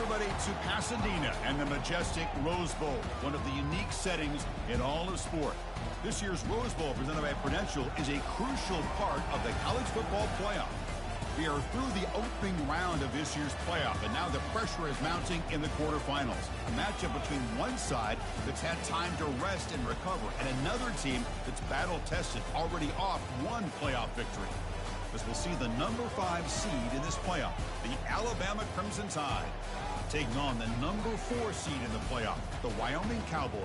everybody to Pasadena and the majestic Rose Bowl, one of the unique settings in all of sport. This year's Rose Bowl, presented by Prudential, is a crucial part of the college football playoff. We are through the opening round of this year's playoff, and now the pressure is mounting in the quarterfinals. A matchup between one side that's had time to rest and recover, and another team that's battle-tested, already off one playoff victory. As we'll see the number 5 seed in this playoff, the Alabama Crimson Tide, taking on the number 4 seed in the playoff, the Wyoming Cowboys.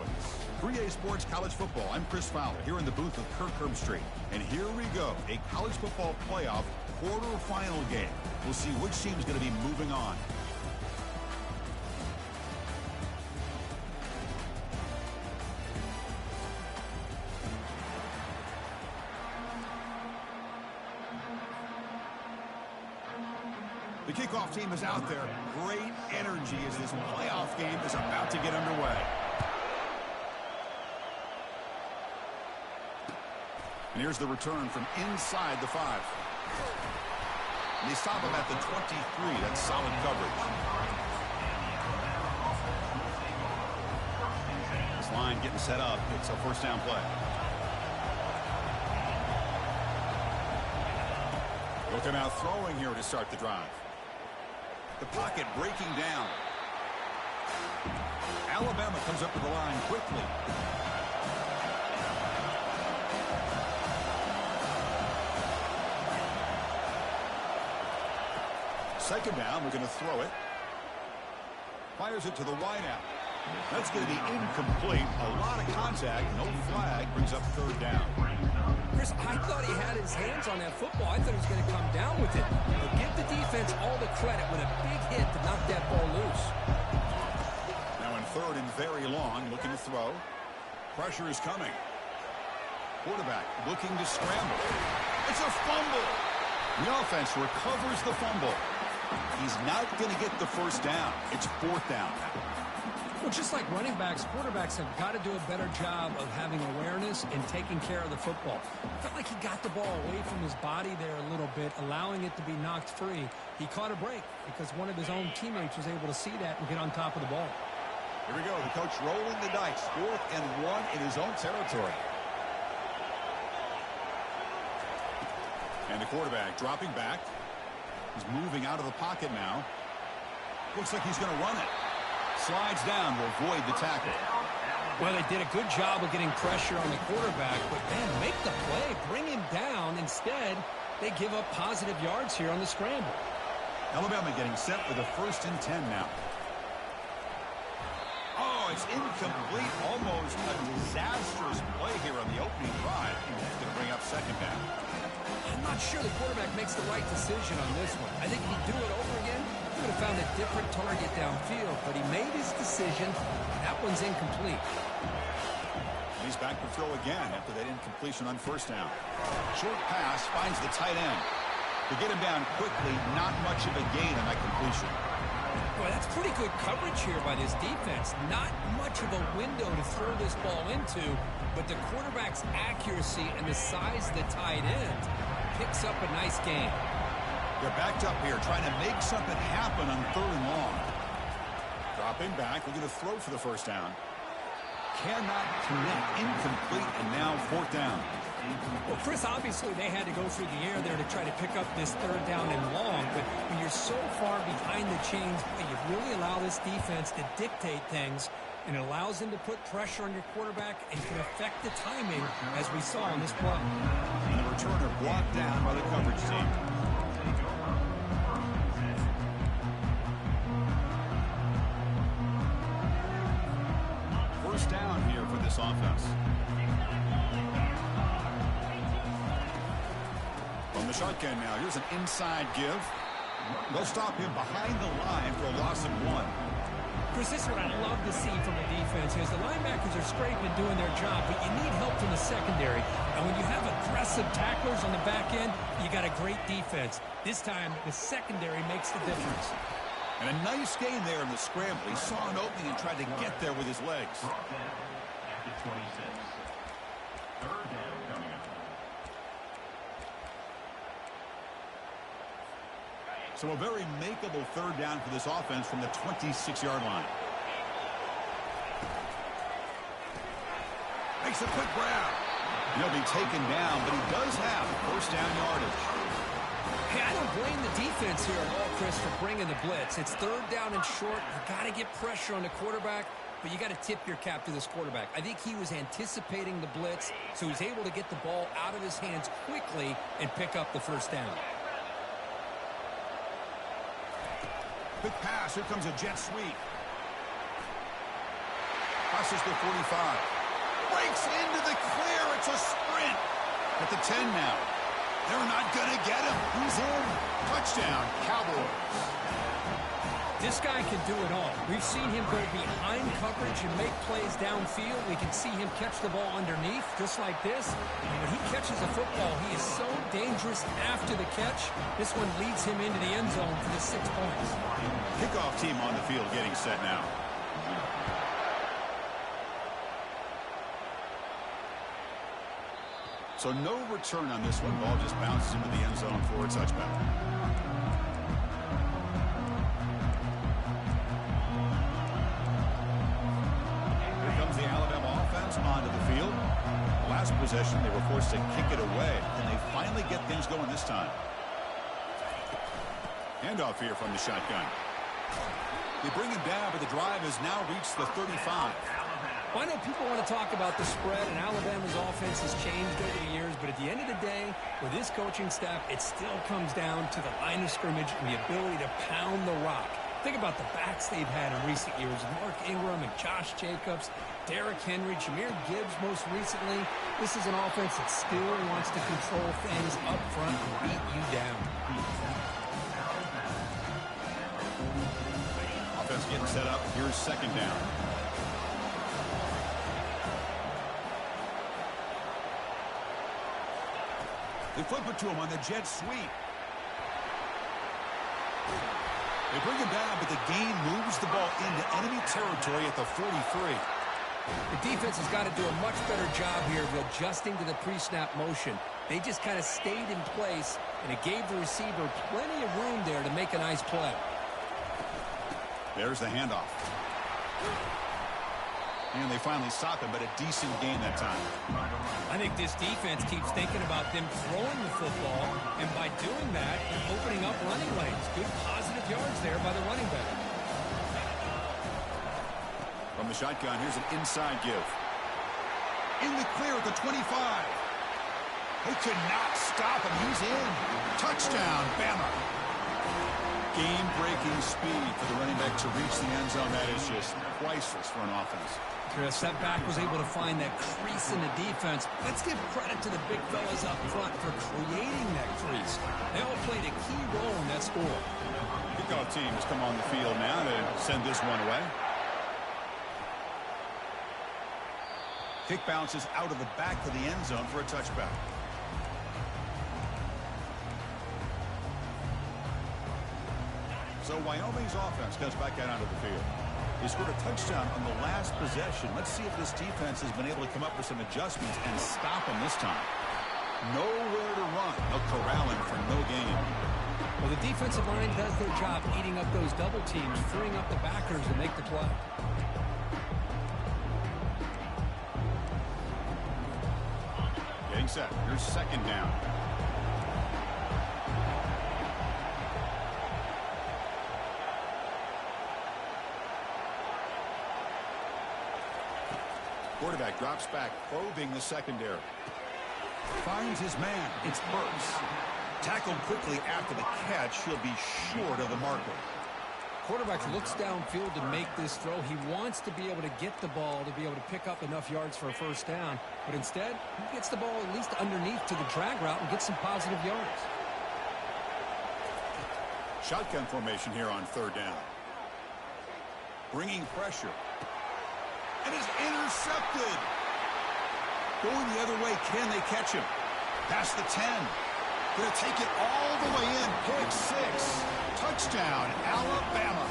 3A Sports College Football. I'm Chris Fowler here in the booth with Kirk Herbstreit. And here we go, a college football playoff quarterfinal game. We'll see which team is going to be moving on. The kickoff team is out there. Great energy as this playoff game is about to get underway. And here's the return from inside the 5. And they stop him at the 23. That's solid coverage. This line getting set up. It's a first down play. Looking out throwing here to start the drive. The pocket breaking down. Alabama comes up to the line quickly. Second down, we're going to throw it. Fires it to the wideout. That's going to be incomplete. A lot of contact, no flag, brings up third down. Chris, I thought he had his hands on that football. I thought he was going to come down with it. But give the defense all the credit with a big hit to knock that ball loose. Now in third and very long, looking to throw. Pressure is coming. Quarterback looking to scramble. It's a fumble. The offense recovers the fumble. He's not going to get the first down. It's fourth down. Well, just like running backs, quarterbacks have got to do a better job of having awareness and taking care of the football. I felt like he got the ball away from his body there a little bit, allowing it to be knocked free. He caught a break because one of his own teammates was able to see that and get on top of the ball. Here we go. The coach rolling the dice. 4th and 1 in his own territory. And the quarterback dropping back. He's moving out of the pocket now. Looks like he's going to run it. Slides down to avoid the tackle. Well, they did a good job of getting pressure on the quarterback, but then make the play, bring him down. Instead, they give up positive yards here on the scramble. Alabama getting set for the 1st and 10 now. Oh, it's incomplete. Almost a disastrous play here on the opening drive. It's going to bring up second down. I'm not sure the quarterback makes the right decision on this one. I think if he'd do it over again, he would have found a different target downfield, but he made his decision. That one's incomplete. And he's back to throw again after that incompletion on first down. Short pass finds the tight end. To get him down quickly, not much of a gain on that completion. Boy, that's pretty good coverage here by this defense. Not much of a window to throw this ball into, but the quarterback's accuracy and the size of the tight end picks up a nice gain. They're backed up here, trying to make something happen on 3rd and long. Dropping back, we're going to throw for the first down. Cannot connect, incomplete, and now 4th down. Well, Chris, obviously they had to go through the air there to try to pick up this 3rd down and long, but when you're so far behind the chains, you really allow this defense to dictate things, and it allows them to put pressure on your quarterback and can affect the timing, as we saw on this play. And the returner blocked down by the coverage team. First down here for this offense. From the shotgun now, here's an inside give. They'll stop him behind the line for a loss of 1. Chris, this is what I love to see from the defense is the linebackers are scraping and doing their job, but you need help from the secondary. And when you have aggressive tacklers on the back end, you got a great defense. This time, the secondary makes the difference. And a nice gain there in the scramble. He saw an opening and tried to get there with his legs. So a very makeable third down for this offense from the 26-yard line. Makes a quick grab. He'll be taken down, but he does have first down yardage. Hey, I don't blame the defense here at all, Chris, for bringing the blitz. It's third down and short. You got to get pressure on the quarterback, but you got to tip your cap to this quarterback. I think he was anticipating the blitz, so he's able to get the ball out of his hands quickly and pick up the first down. Quick pass. Here comes a jet sweep. Passes the 45. Breaks into the clear. It's a sprint. At the 10 now. They're not going to get him. He's in. Touchdown, Cowboys. This guy can do it all. We've seen him go behind coverage and make plays downfield. We can see him catch the ball underneath, just like this. And when he catches a football, he is so dangerous after the catch. This one leads him into the end zone for the 6 points. Kickoff team on the field getting set now. So no return on this one. Ball just bounces into the end zone for a touchback. Here comes the Alabama offense onto the field. Last possession, they were forced to kick it away, and they finally get things going this time. Handoff here from the shotgun. They bring him down, but the drive has now reached the 35. Well, I know people want to talk about the spread, and Alabama's offense has changed over the years, but at the end of the day, with this coaching staff, it still comes down to the line of scrimmage and the ability to pound the rock. Think about the backs they've had in recent years. Mark Ingram and Josh Jacobs, Derrick Henry, Jahmyr Gibbs most recently. This is an offense that still wants to control things up front and beat you down. Offense getting set up. Here's second down. They flip it to him on the jet sweep. They bring him down, but the gain moves the ball into enemy territory at the 43. The defense has got to do a much better job here of adjusting to the pre-snap motion. They just kind of stayed in place, and it gave the receiver plenty of room there to make a nice play. There's the handoff. And they finally stop him, but a decent gain that time. I think this defense keeps thinking about them throwing the football, and by doing that, they're opening up running lanes. Good positive yards there by the running back. From the shotgun, here's an inside give. In the clear at the 25. They could not stop him. He's in. Touchdown, Bama. Game-breaking speed for the running back to reach the end zone. That is just priceless for an offense. Setback was able to find that crease in the defense. Let's give credit to the big fellas up front for creating that crease. They all played a key role in that score. Kickoff team has come on the field now to send this one away. Kick bounces out of the back of the end zone for a touchback. So Wyoming's offense comes back out onto the field. They scored a touchdown on the last possession. Let's see if this defense has been able to come up with some adjustments and stop them this time. Nowhere to run. They'll corral him for no gain. Well, the defensive line does their job eating up those double teams, freeing up the backers to make the play. Getting set. Here's second down. Quarterback drops back, probing the secondary. Finds his man. It's Burks. Tackled quickly after the catch. He'll be short of the marker. Quarterback looks downfield to make this throw. He wants to be able to get the ball to be able to pick up enough yards for a first down. But instead, he gets the ball at least underneath to the drag route and gets some positive yards. Shotgun formation here on third down. Bringing pressure. And is intercepted. Going the other way. Can they catch him? Past the 10. Going to take it all the way in. Pick six. Touchdown, Alabama.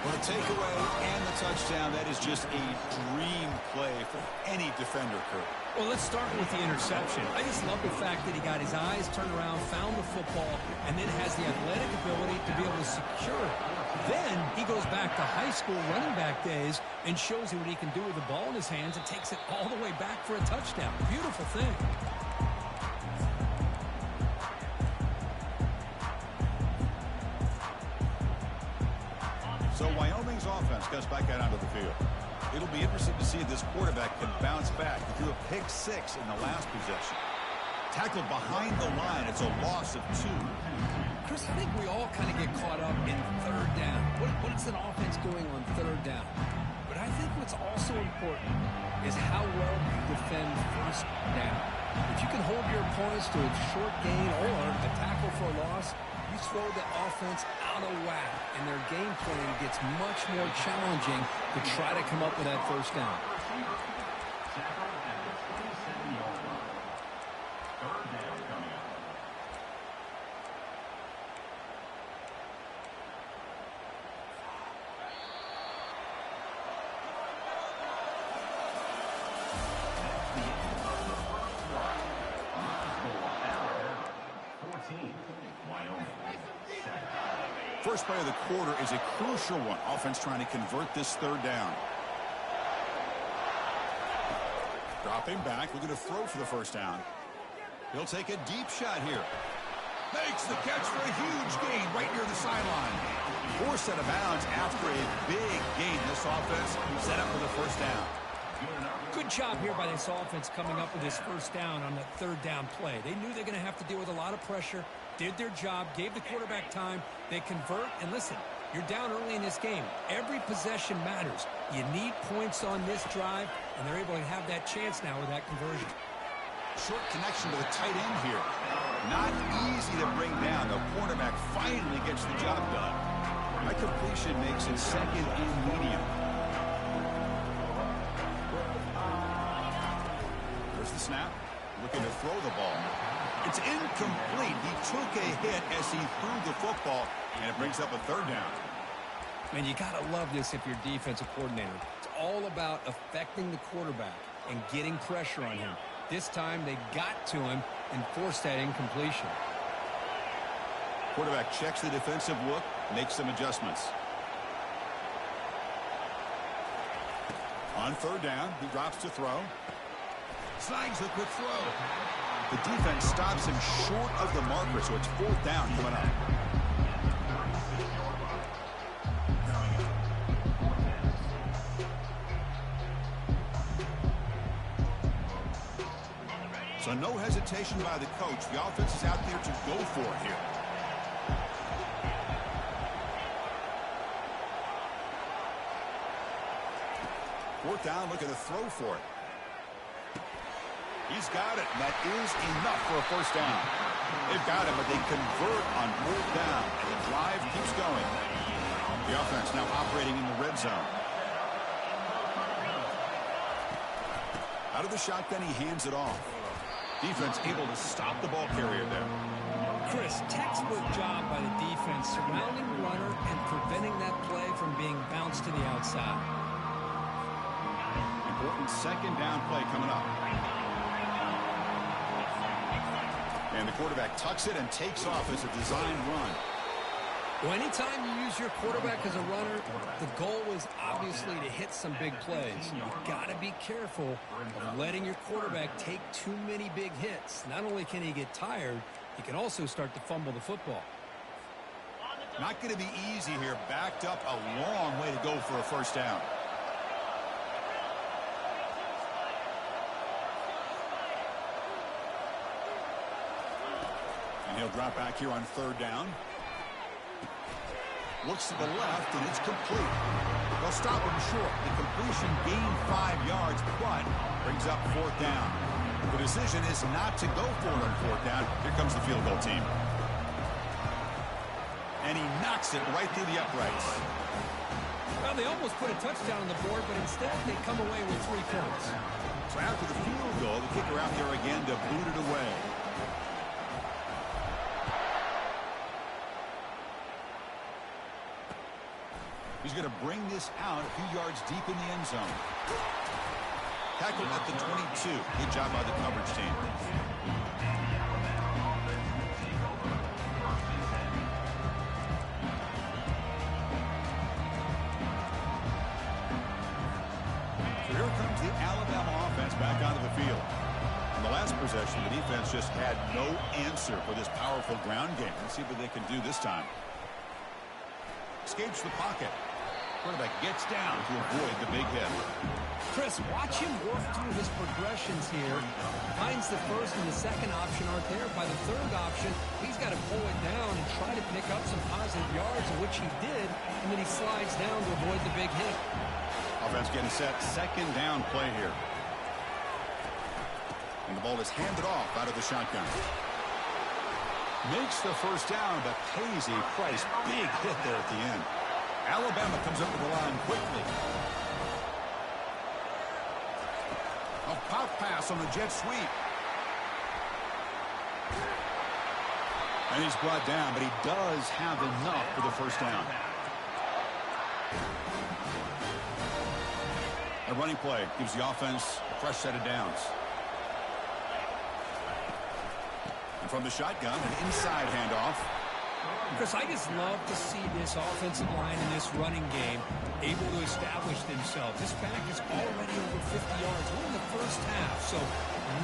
Well, the takeaway and the touchdown, that is just a dream play for any defender, Kurt. Well, let's start with the interception. I just love the fact that he got his eyes turned around, found the football, and then has the athletic ability to be able to secure it. Then he goes back to high school running back days and shows you what he can do with the ball in his hands and takes it all the way back for a touchdown. Beautiful thing. So Wyoming's offense comes back out onto the field. It'll be interesting to see if this quarterback can bounce back. He threw a pick 6 in the last possession. Tackled behind the line. It's a loss of 2. Chris, I think we all kind of get caught up in third down. What is an offense doing on third down? But I think what's also important is how well you defend first down. If you can hold your opponents to a short gain or a tackle for a loss, you throw the offense out of whack, and their game plan gets much more challenging to try to come up with that first down. First play of the quarter is a crucial one. Offense trying to convert this third down. Dropping back, looking to throw for the first down. He'll take a deep shot here. Makes the catch for a huge gain right near the sideline. Forced out of bounds after a big gain. This offense set up for the first down. Good job here by this offense coming up with this first down on that third down play. They knew they're going to have to deal with a lot of pressure, did their job, gave the quarterback time. They convert, and listen, you're down early in this game. Every possession matters. You need points on this drive, and they're able to have that chance now with that conversion. Short connection to the tight end here. Not easy to bring down. The cornerback finally gets the job done. That completion makes it second and medium. There's the snap. Looking to throw the ball. It's incomplete. He took a hit as he threw the football, and it brings up a third down. Man, you got to love this if you're a defensive coordinator. It's all about affecting the quarterback and getting pressure on him. This time they got to him and forced that incompletion. Quarterback checks the defensive look, makes some adjustments. On third down, he drops to throw. Snags the quick throw. The defense stops him short of the marker, so it's fourth down coming up. So no hesitation by the coach. The offense is out there to go for it here. Fourth down, looking to throw for it. He's got it, and that is enough for a first down. They've got him, but they convert on fourth down, and the drive keeps going. The offense now operating in the red zone. Out of the shotgun, he hands it off. Defense able to stop the ball carrier there. Chris, textbook job by the defense surrounding the runner and preventing that play from being bounced to the outside. Important second down play coming up. And the quarterback tucks it and takes off as a designed run. Well, anytime you use your quarterback as a runner, the goal is obviously to hit some big plays. You've got to be careful of letting your quarterback take too many big hits. Not only can he get tired, he can also start to fumble the football. Not going to be easy here. Backed up a long way to go for a first down. And he'll drop back here on third down. Looks to the left, and it's complete. They'll stop him short. The completion gained 5 yards, but brings up fourth down. The decision is not to go for it on fourth down. Here comes the field goal team. And he knocks it right through the uprights. Well, they almost put a touchdown on the board, but instead they come away with 3 points. So after the field goal, the kicker out there again to boot it away. He's going to bring this out a few yards deep in the end zone. Tackled at the 22. Good job by the coverage team. So here comes the Alabama offense back onto the field. In the last possession, the defense just had no answer for this powerful ground game. Let's see what they can do this time. Escapes the pocket. Quarterback gets down to avoid the big hit. Chris, watch him work through his progressions here. Finds the first and the second option aren't there. By the third option, he's got to pull it down and try to pick up some positive yards, of which he did, and then he slides down to avoid the big hit. Offense getting set. Second down play here. And the ball is handed off out of the shotgun. Makes the first down, but pays a price. Big hit there at the end. Alabama comes up with the line quickly. A pop pass on the jet sweep. And he's brought down, but he does have enough for the first down. A running play gives the offense a fresh set of downs. And from the shotgun, an inside handoff. Chris, I just love to see this offensive line in this running game able to establish themselves. This back is already over 50 yards. We're in the first half, so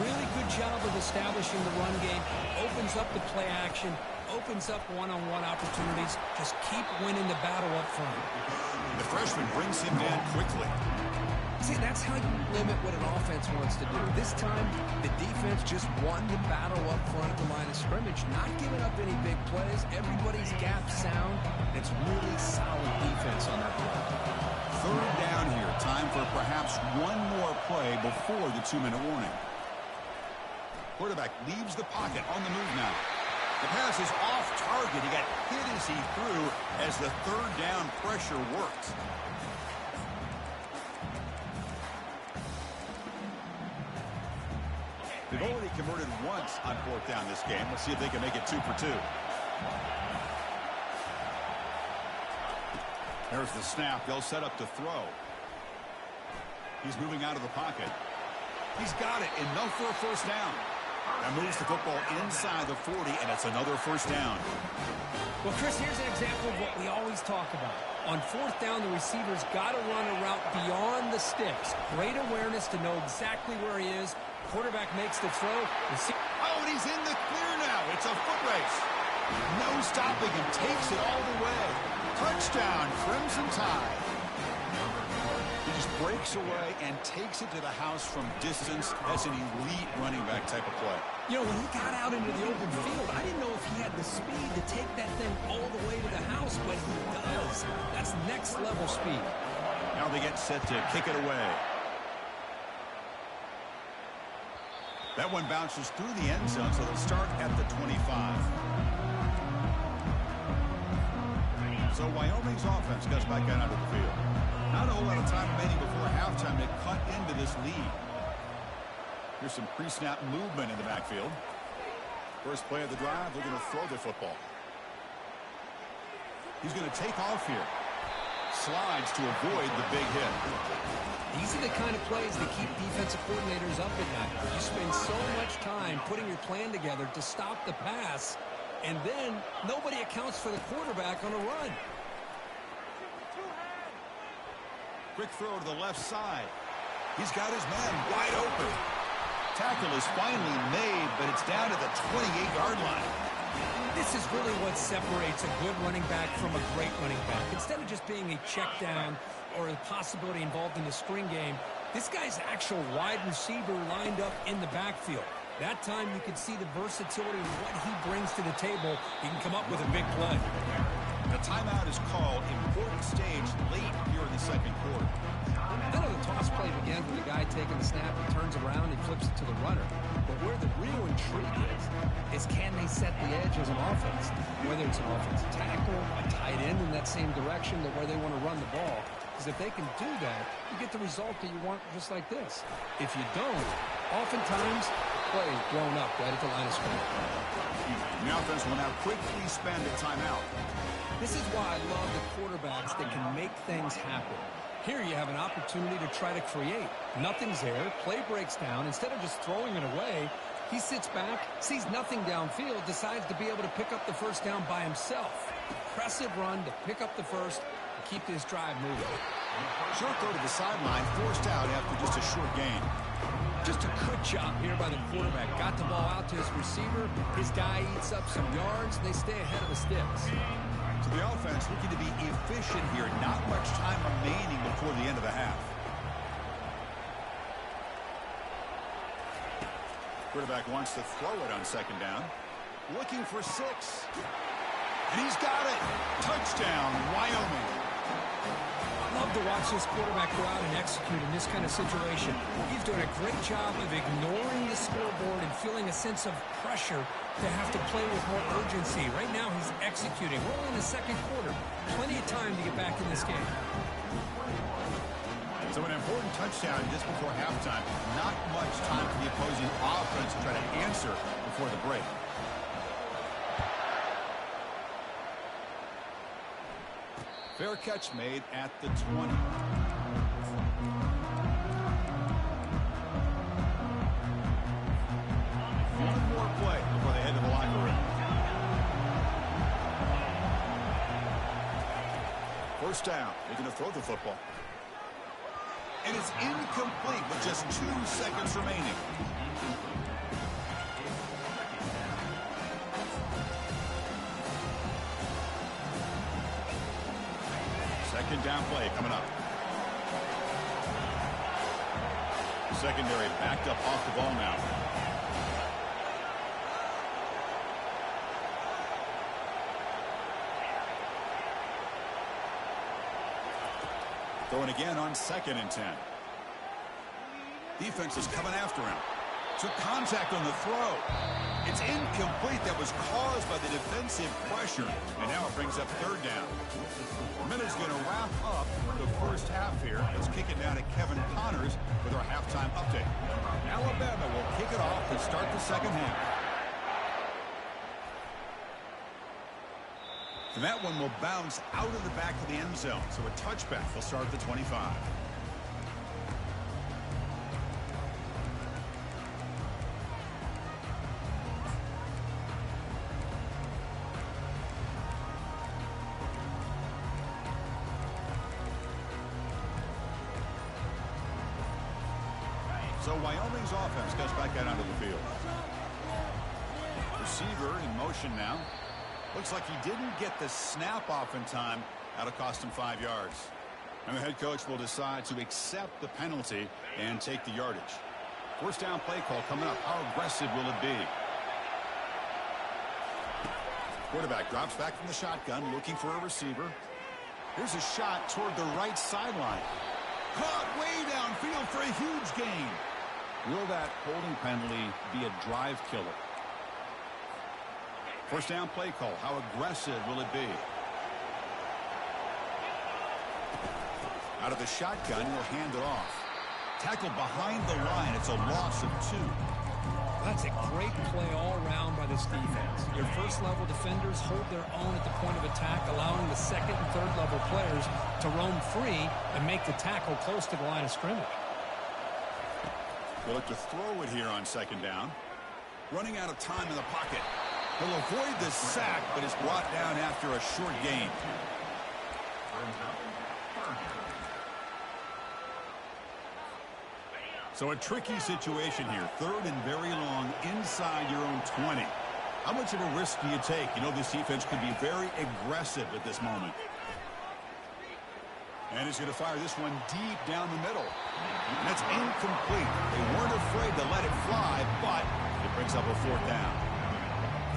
really good job of establishing the run game. Opens up the play action, opens up one-on-one opportunities. Just keep winning the battle up front. The freshman brings him down quickly. See, that's how you limit what an offense wants to do. This time, the defense just won the battle up front at the line of scrimmage, not giving up any big plays. Everybody's gap sound. It's really solid defense on that play. Third down here. Time for perhaps one more play before the 2-minute warning. Quarterback leaves the pocket on the move now. The pass is off target. He got hit as he threw as the third down pressure worked. They've already converted once on fourth down this game. Let's see if they can make it 2 for 2. There's the snap. They'll set up to throw. He's moving out of the pocket. He's got it. Enough for a first down. That moves the football inside the 40, and it's another first down. Well, Chris, here's an example of what we always talk about. On fourth down, the receiver's got to run a route beyond the sticks. Great awareness to know exactly where he is. Quarterback makes the throw. Oh, and he's in the clear now. It's a foot race. No stopping him. Takes it all the way. Touchdown, Crimson Tide. He just breaks away and takes it to the house from distance. That's an elite running back type of play. You know, when he got out into the open field, I didn't know if he had the speed to take that thing all the way to the house, but he does. That's next level speed. Now they get set to kick it away. That one bounces through the end zone, so they'll start at the 25. So Wyoming's offense goes back out onto the field. Not a whole lot of time remaining before halftime to cut into this lead. Here's some pre-snap movement in the backfield. First play of the drive, they're going to throw the football. He's going to take off here. Slides to avoid the big hit. These are the kind of plays that keep defensive coordinators up at night. You spend so much time putting your plan together to stop the pass, and then nobody accounts for the quarterback on a run. Quick throw to the left side. He's got his man wide open. Tackle is finally made, but it's down to the 28-yard line. This is really what separates a good running back from a great running back. Instead of just being a check down or a possibility involved in the screen game, this guy's actual wide receiver lined up in the backfield. That time you can see the versatility of what he brings to the table. He can come up with a big play. The timeout is called. Important stage late here in the second quarter. I know the toss play begins with the guy taking the snap and turns around and flips it to the runner. But where the real intrigue is can they set the edge as an offense? Whether it's an offensive tackle, a tight end in that same direction, where they want to run the ball. Because if they can do that, you get the result that you want just like this. If you don't, oftentimes, play is blown up right at the line of scrimmage. The offense will now quickly spend a timeout. This is why I love the quarterbacks that can make things happen. Here you have an opportunity to try to create. Nothing's there. Play breaks down. Instead of just throwing it away, he sits back, sees nothing downfield, decides to be able to pick up the first down by himself. Impressive run to pick up the first and keep this drive moving. Short throw to the sideline, forced out after just a short gain. Just a good job here by the quarterback. Got the ball out to his receiver. His guy eats up some yards. They stay ahead of the sticks. So the offense looking to be efficient here. Not much time remaining before the end of the half. Quarterback wants to throw it on second down. Looking for 6. And he's got it. Touchdown, Wyoming. Love to watch this quarterback go out and execute in this kind of situation. He's doing a great job of ignoring the scoreboard and feeling a sense of pressure to have to play with more urgency. Right now he's executing. We're only in the second quarter. Plenty of time to get back in this game. So an important touchdown just before halftime. Not much time for the opposing offense to try to answer before the break. Fair catch made at the 20. One more play before they head to the locker room. First down. They're going to throw the football. And it's incomplete with just 2 seconds remaining. Second down play coming up. Secondary backed up off the ball now. Throwing again on 2nd and 10. Defense is coming after him. Took contact on the throw. It's incomplete. That was caused by the defensive pressure. And now it brings up 3rd down. Minute's going to wrap up the first half here. Let's kick it down to Kevin Connors with our halftime update. Alabama will kick it off to start the second half. And that one will bounce out of the back of the end zone. So a touchback will start at the 25. So Wyoming's offense gets back out onto the field. Receiver in motion now. Looks like he didn't get the snap off in time. That'll cost him 5 yards. And the head coach will decide to accept the penalty and take the yardage. First down play call coming up. How aggressive will it be? Quarterback drops back from the shotgun, looking for a receiver. Here's a shot toward the right sideline. Caught way downfield for a huge gain. Will that holding penalty be a drive killer? First down play call. How aggressive will it be? Out of the shotgun, he'll hand it off. Tackled behind the line. It's a loss of 2. That's a great play all around by this defense. Your first-level defenders hold their own at the point of attack, allowing the second and third-level players to roam free and make the tackle close to the line of scrimmage. They'll look to throw it here on second down. Running out of time in the pocket. He'll avoid the sack, but is brought down after a short gain. So a tricky situation here. 3rd and very long inside your own 20. How much of a risk do you take? You know, this defense could be very aggressive at this moment. And he's going to fire this one deep down the middle. And that's incomplete. They weren't afraid to let it fly, but it brings up a 4th down.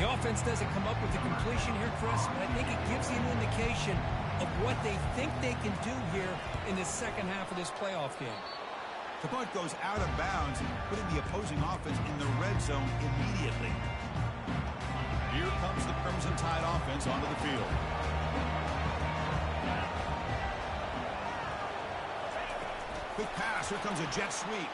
The offense doesn't come up with the completion here, Chris, but I think it gives you an indication of what they think they can do here in the second half of this playoff game. The punt goes out of bounds, putting the opposing offense in the red zone immediately. Here comes the Crimson Tide offense onto the field. Quick pass. Here comes a jet sweep.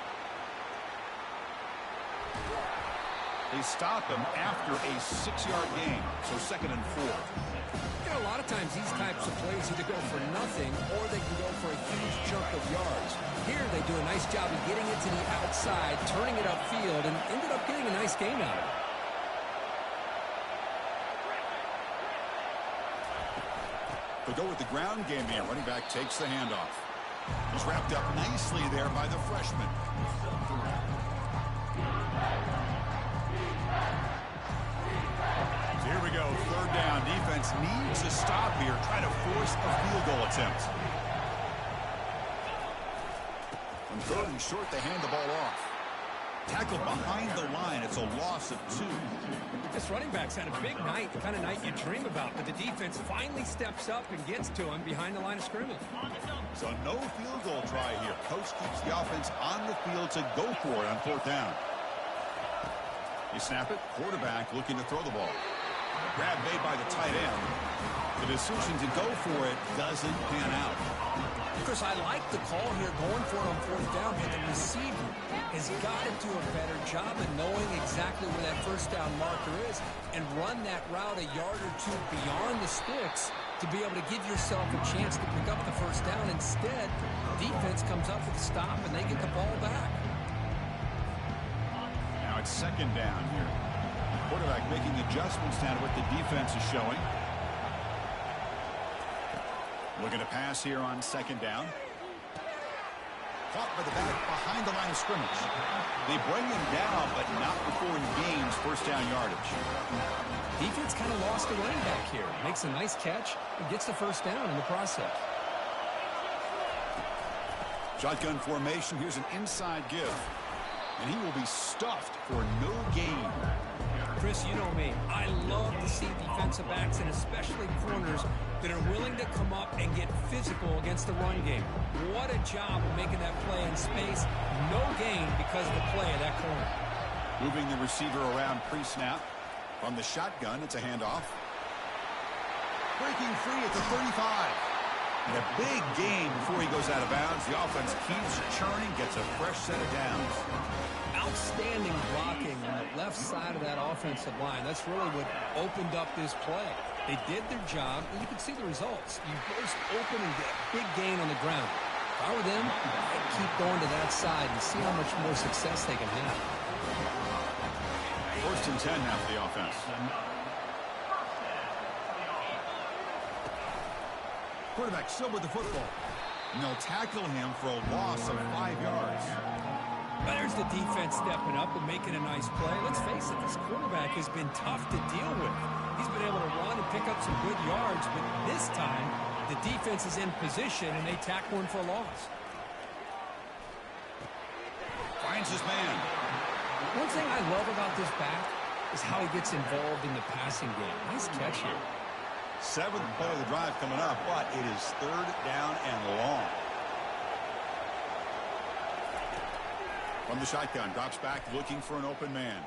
They stop him after a 6-yard gain, so 2nd and 4. You know, a lot of times these types of plays either go for nothing or they can go for a huge chunk of yards. Here they do a nice job of getting it to the outside, turning it upfield, and ended up getting a nice gain out of it. They'll go with the ground game here. Running back takes the handoff. He's wrapped up nicely there by the freshman. So here we go, 3rd down. Defense needs a stop here, trying to force a field goal attempt. On 3rd and short, they hand the ball off. Tackled behind the line. It's a loss of 2. This running back's had a big night, the kind of night you dream about, but the defense finally steps up and gets to him behind the line of scrimmage. So no field goal try here. Coach keeps the offense on the field to go for it on 4th down. You snap it. Quarterback looking to throw the ball. Grab made by the tight end. The decision to go for it doesn't pan out. Chris, I like the call here going for it on 4th down, but the receiver has got to do a better job of knowing exactly where that 1st down marker is and run that route a yard or 2 beyond the sticks to be able to give yourself a chance to pick up the 1st down. Instead, defense comes up with a stop and they get the ball back. Now it's 2nd down here. Quarterback making adjustments down to what the defense is showing. Looking to pass here on 2nd down. Caught by the back behind the line of scrimmage. They bring him down, but not before he gains 1st down yardage. Defense kind of lost the running back here. Makes a nice catch and gets the 1st down in the process. Shotgun formation. Here's an inside give. And he will be stuffed for no gain. Chris, you know me. I love to see defensive backs and especially corners that are willing to come up and get physical against the run game. What a job of making that play in space. No gain because of the play of that corner. Moving the receiver around pre-snap. From the shotgun, it's a handoff. Breaking free at the 35. And a big gain before he goes out of bounds. The offense keeps churning, gets a fresh set of downs. Outstanding blocking on the left side of that offensive line. That's really what opened up this play. They did their job, and you can see the results. You burst open and get a big gain on the ground. If I were them, I'd keep going to that side and see how much more success they can have. 1st and 10 now for the offense. Quarterback still with the football. And they'll tackle him for a loss of 5 yards. But there's the defense stepping up and making a nice play. Let's face it, this quarterback has been tough to deal with. He's been able to run and pick up some good yards, but this time the defense is in position and they tackle him for a loss. Finds his man. One thing I love about this back is how he gets involved in the passing game. Nice catch here. 7th play of the drive coming up, but it is 3rd down and long. From the shotgun, drops back looking for an open man.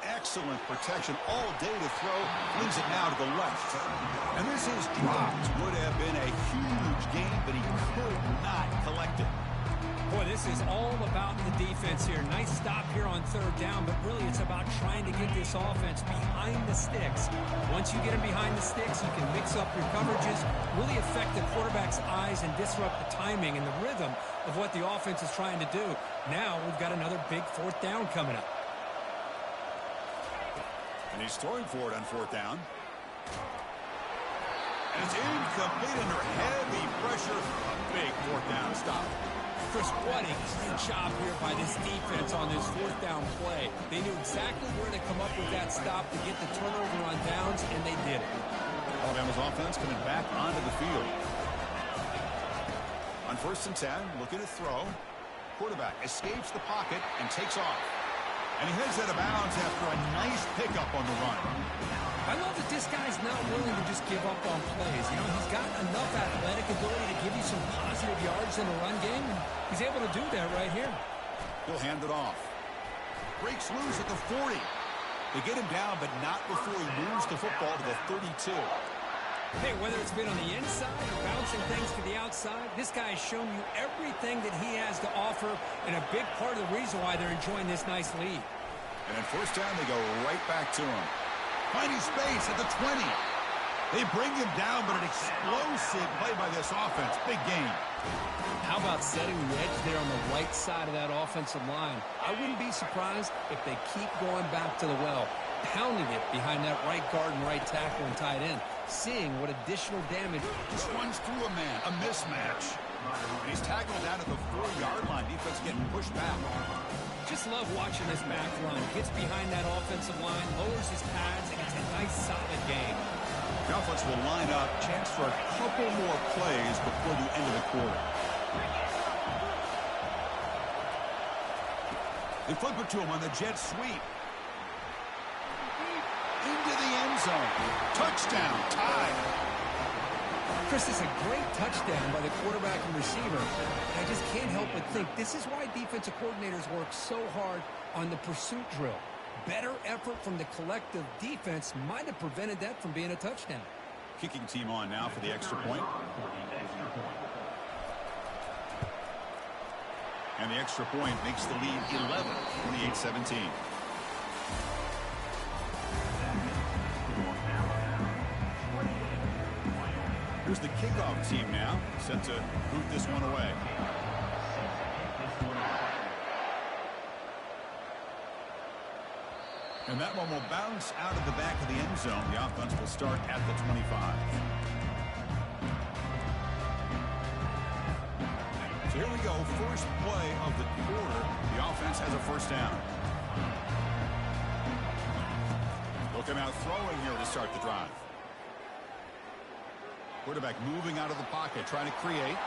Excellent protection all day to throw. Flings it now to the left. And this is dropped. Would have been a huge gain, but he could not collect it. Boy, this is all about the defense here. Nice stop here on 3rd down, but really it's about trying to get this offense behind the sticks. Once you get them behind the sticks, you can mix up your coverages, really affect the quarterback's eyes and disrupt the timing and the rhythm of what the offense is trying to do. Now we've got another big 4th down coming up. And he's throwing for it on 4th down. And it's incomplete under heavy pressure. Big 4th down stop. Chris, what a great job here by this defense on this 4th down play. They knew exactly where to come up with that stop to get the turnover on downs, and they did it. Alabama's offense coming back onto the field. On 1st and 10, looking to throw. Quarterback escapes the pocket and takes off. And he heads out of bounds after a nice pickup on the run. I love that this guy's not willing to just give up on plays. You know, he's got enough athletic ability to give you some positive yards in the run game, and he's able to do that right here. He'll hand it off. Breaks loose at the 40. They get him down, but not before he moves the football to the 32. Hey, whether it's been on the inside or bouncing things to the outside, this guy has shown you everything that he has to offer, and a big part of the reason why they're enjoying this nice lead. And then first down, they go right back to him. Finding space at the 20. They bring him down, but an explosive play by this offense. Big gain. How about setting the edge there on the right side of that offensive line? I wouldn't be surprised if they keep going back to the well, pounding it behind that right guard and right tackle and tight end, seeing what additional damage. Just runs through a man, a mismatch. And he's tackled down at the 4-yard line. Defense getting pushed back. Just love watching this back run. Gets behind that offensive line, lowers his pads, and it's a nice, solid game. The offense will line up. Chance for a couple more plays before the end of the quarter. They flip it to him on the jet sweep. Into the end zone. Touchdown. Tie. Chris, it's a great touchdown by the quarterback and receiver. And I just can't help but think this is why defensive coordinators work so hard on the pursuit drill. Better effort from the collective defense might have prevented that from being a touchdown. Kicking team on now for the extra point. And the extra point makes the lead 11, 28-17. Here's the kickoff team now, set to boot this one away. And that one will bounce out of the back of the end zone. The offense will start at the 25. So here we go, first play of the quarter. The offense has a first down. Looking out throwing here to start the drive. Quarterback moving out of the pocket, trying to create.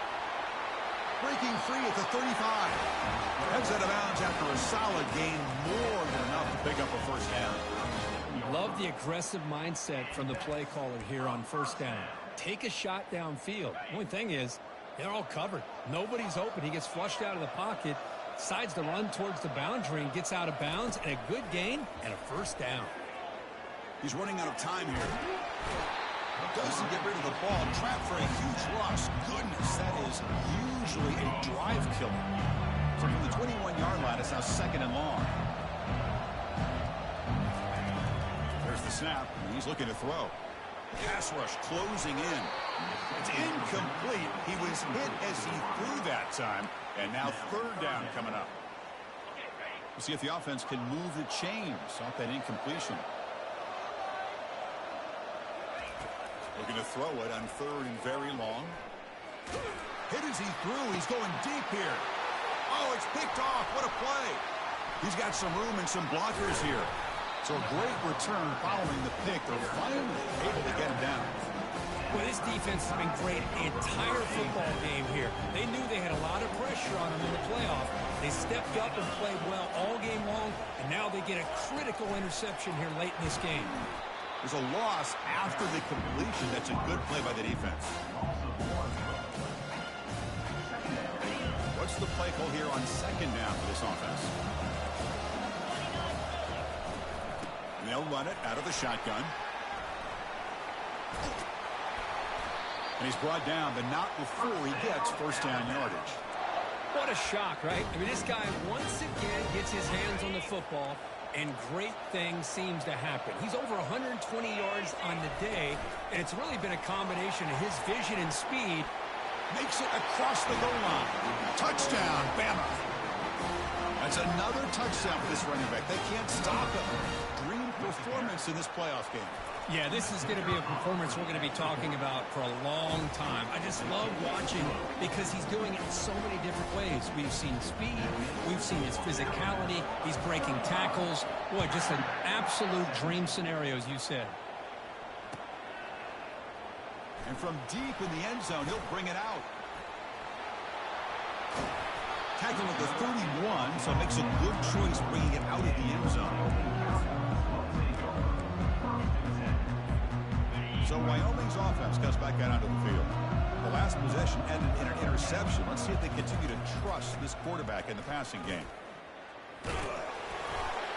Breaking free at the 35. Heads out of bounds after a solid gain, more than enough to pick up a first down. Love the aggressive mindset from the play caller here on first down. Take a shot downfield. The only thing is, they're all covered. Nobody's open. He gets flushed out of the pocket, decides to run towards the boundary and gets out of bounds, and a good gain and a first down. He's running out of time here. Doesn't get rid of the ball. Trapped for a huge loss. Goodness, that is usually a drive killer. So from the 21-yard line, it's now second and long. There's the snap. He's looking to throw. Pass rush closing in. It's incomplete. He was hit as he threw that time. And now third down coming up. We'll see if the offense can move the chains off that incompletion. Looking to throw it on third and very long. Hit as he threw. He's going deep here. Oh, it's picked off. What a play. He's got some room and some blockers here. So a great return following the pick. They're finally able to get him down. Well, this defense has been great the entire football game here. They knew they had a lot of pressure on them in the playoff. They stepped up and played well all game long, and now they get a critical interception here late in this game. There's a loss after the completion. That's a good play by the defense. What's the play call here on second down for this offense? And they'll run it out of the shotgun. And he's brought down, but not before he gets first down yardage. What a shock, right? I mean, this guy once again gets his hands on the football, and great things seems to happen. He's over 120 yards on the day, and it's really been a combination of his vision and speed. Makes it across the goal line. Touchdown, BAMA. That's another touchdown for this running back. They can't stop him. Dream performance in this playoff game. Yeah, this is going to be a performance we're going to be talking about for a long time. I just love watching because he's doing it in so many different ways. We've seen speed. We've seen his physicality. He's breaking tackles. Boy, just an absolute dream scenario, as you said. And from deep in the end zone, he'll bring it out. Tackle at the 31, so makes a good choice bringing it out of the end zone. So Wyoming's offense comes back out onto the field. The last possession ended in an interception. Let's see if they continue to trust this quarterback in the passing game.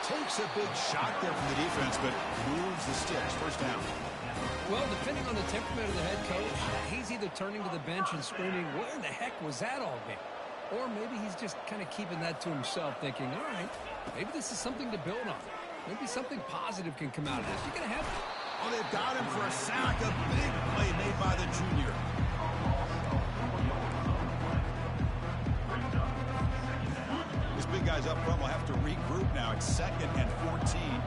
Takes a big shot there from the defense, but moves the sticks. First down. Well, depending on the temperament of the head coach, he's either turning to the bench and screaming, "Where in the heck was that all game?" Or maybe he's just kind of keeping that to himself, thinking, all right, maybe this is something to build on. Maybe something positive can come out of this. You're going to have... Oh, they've got him for a sack. A big play made by the junior. This big guy's up front will have to regroup now. It's 2nd and 14.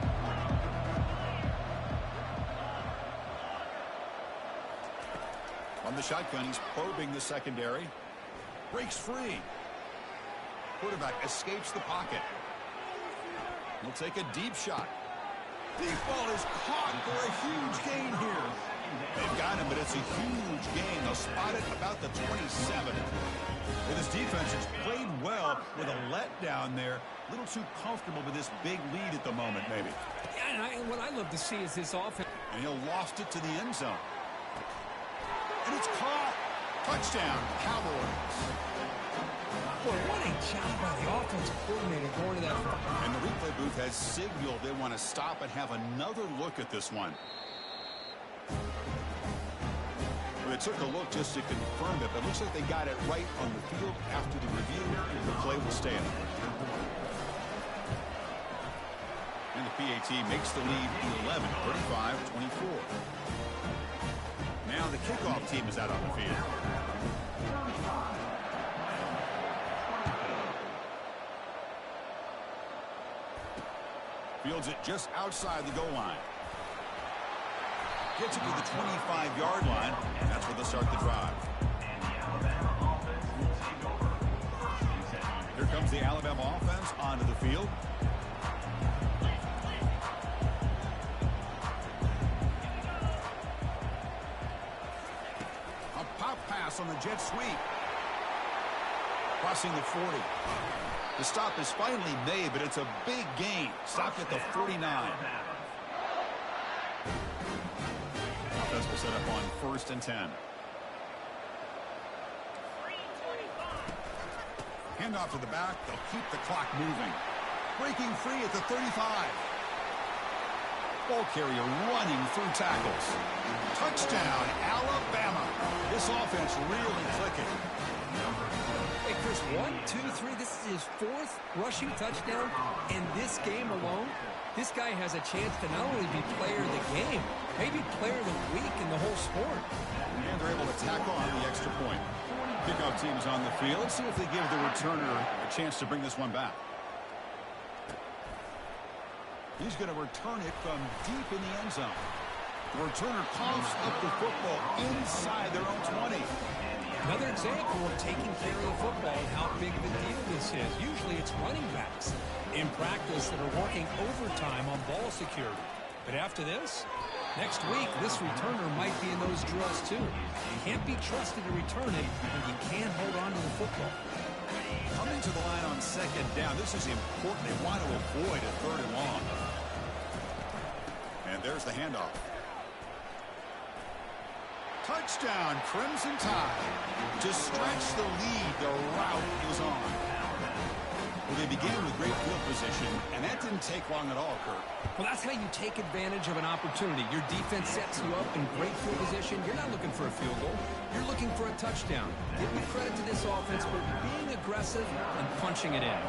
On the shotgun, he's probing the secondary. Breaks free. Quarterback escapes the pocket. He'll take a deep shot. The ball is caught for a huge gain here. They've got him, but it's a huge gain. They'll spot it about the 27. With his defense, it's played well with a letdown there. A little too comfortable with this big lead at the moment, maybe. Yeah, and what I love to see is this offense. And he'll loft it to the end zone. And it's caught. Touchdown, Cowboys. Boy, what a job by the offensive coordinator going to that. And the replay booth has signaled they want to stop and have another look at this one. They took a look just to confirm it, but it looks like they got it right on the field after the review. The play will stand. And the PAT makes the lead 11, 35-24. Now the kickoff team is out on the field. Fields it just outside the goal line. Gets it to the 25-yard line, and that's where they'll start the drive. Here comes the Alabama offense onto the field. On the jet sweep. Crossing the 40. The stop is finally made, but it's a big gain. Stopped at the 49. Offense will set up on 1st and 10. Handoff to the back. They'll keep the clock moving. Breaking free at the 35. Ball carrier running through tackles. Touchdown, Alabama. This offense really clicking. Hey, Chris, 1, 2, 3. This is his 4th rushing touchdown in this game alone. This guy has a chance to not only be player of the game, maybe player of the week in the whole sport. And they're able to tackle on the extra point. Kickoff team is on the field. Let's see if they give the returner a chance to bring this one back. He's going to return it from deep in the end zone. The returner coughs up the football inside their own 20. Another example of taking care of the football and how big of a deal this is. Usually it's running backs in practice that are working overtime on ball security. But after this, next week, this returner might be in those drills too. You can't be trusted to return it when you can't hold on to the football. Coming to the line on 2nd down. This is important. They want to avoid a 3rd and long. And there's the handoff. Touchdown, Crimson Tide. To stretch the lead, the route is on. Well, they began with great field position, and that didn't take long at all, Kurt. Well, that's how you take advantage of an opportunity. Your defense sets you up in great field position. You're not looking for a field goal. You're looking for a touchdown. Give me credit to this offense for being aggressive and punching it in.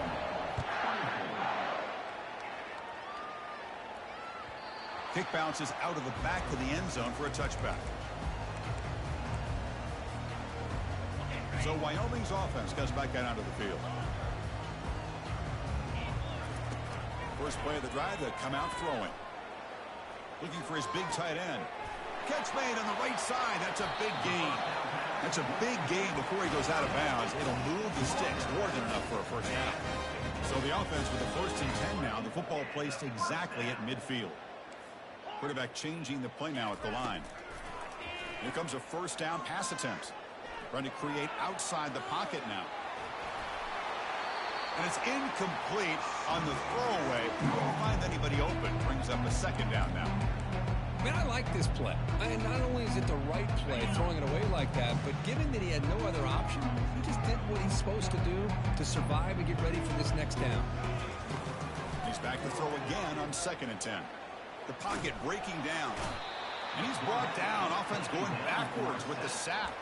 Kick bounces out of the back of the end zone for a touchback. So Wyoming's offense comes back out onto the field. First play of the drive, they come out throwing. Looking for his big tight end. Catch made on the right side. That's a big gain. That's a big gain before he goes out of bounds. It'll move the sticks more than enough for a first down. So the offense with the 1st and 10 now. The football placed exactly at midfield. Quarterback changing the play now at the line. Here comes a 1st down pass attempt. Trying to create outside the pocket now. And it's incomplete on the throwaway. Don't find anybody open. Brings up a second down now. Man, I like this play. And not only is it the right play, throwing it away like that, but given that he had no other option, he just did what he's supposed to do to survive and get ready for this next down. He's back to throw again on 2nd and 10. The pocket breaking down. And he's brought down. Offense going backwards with the sack.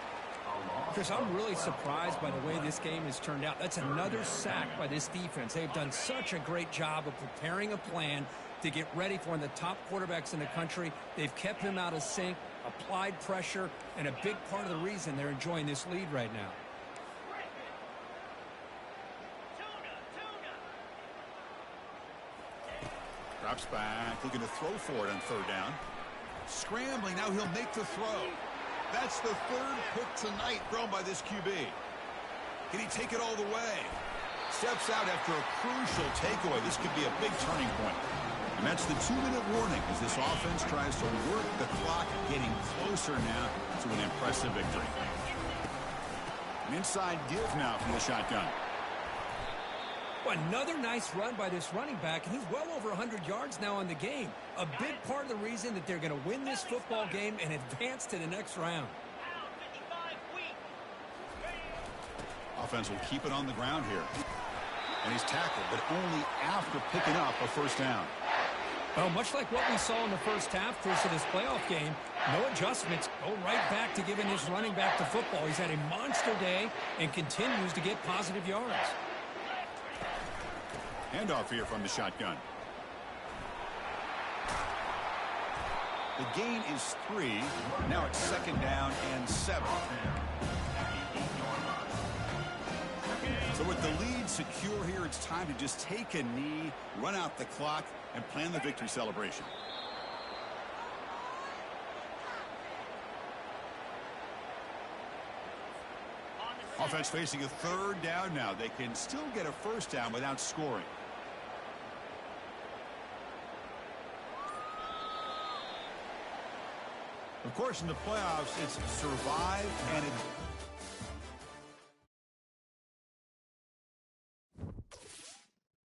Chris, I'm really surprised by the way this game has turned out. That's another sack by this defense. They've done such a great job of preparing a plan to get ready for one of the top quarterbacks in the country. They've kept him out of sync, applied pressure, and a big part of the reason they're enjoying this lead right now. Drops back, looking to throw for it on 3rd down. Scrambling, now he'll make the throw. That's the 3rd pick tonight thrown by this QB. Can he take it all the way? Steps out after a crucial takeaway. This could be a big turning point. And that's the 2-minute warning as this offense tries to work the clock, getting closer now to an impressive victory. An inside give now from the shotgun. Another nice run by this running back, and he's well over 100 yards now in the game. A big part of the reason that they're going to win this football game and advance to the next round. Offense will keep it on the ground here. And he's tackled, but only after picking up a 1st down. Well, much like what we saw in the first half, Chris, of this playoff game, no adjustments. Go right back to giving this running back to football. He's had a monster day and continues to get positive yards. Handoff here from the shotgun. The gain is 3. Now it's 2nd down and 7. So with the lead secure here, it's time to just take a knee, run out the clock, and plan the victory celebration. Offense facing a 3rd down now. They can still get a 1st down without scoring. Of course, in the playoffs, it's survive and